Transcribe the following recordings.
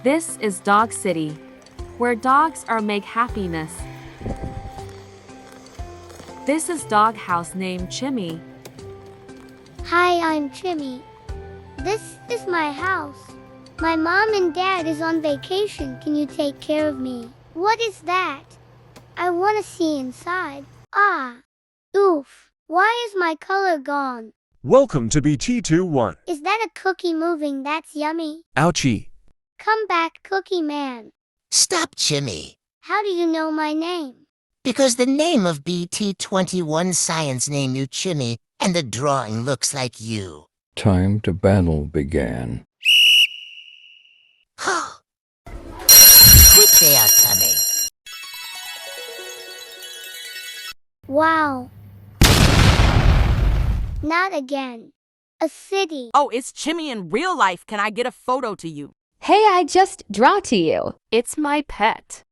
This is Dog City, where dogs are make happiness. This is dog house named Chimmy. Hi, I'm Chimmy. This is my house. My mom and dad is on vacation. Can you take care of me? What is that? I want to see inside. Ah. Oof. Why is my color gone? Welcome to BT21. Is that a cookie moving? That's yummy. Ouchie. Come back, Cookie Man. Stop, Chimmy. How do you know my name? Because the name of BT21 Science named you Chimmy, and the drawing looks like you. Time to battle began. Quick, they are coming. Wow. Not again. A city. Oh, it's Chimmy in real life. Can I get a photo to you? Hey, I just draw to you. It's my pet.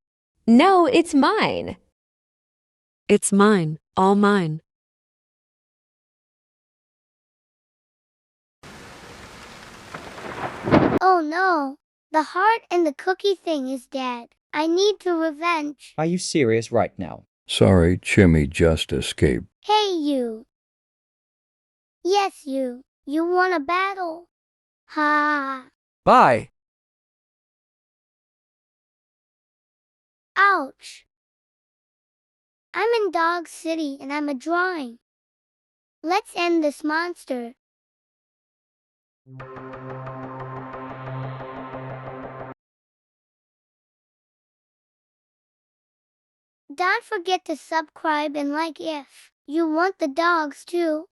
No, it's mine. It's mine, all mine. Oh no. The heart and the cookie thing is dead. I need to revenge. Are you serious right now? Sorry, Chimmy just escaped. Hey, you. Yes, you. You want a battle? Ha. Bye. Ouch. I'm in Dog City and I'm a drawing. Let's end this monster. Don't forget to subscribe and like if you want the dogs too.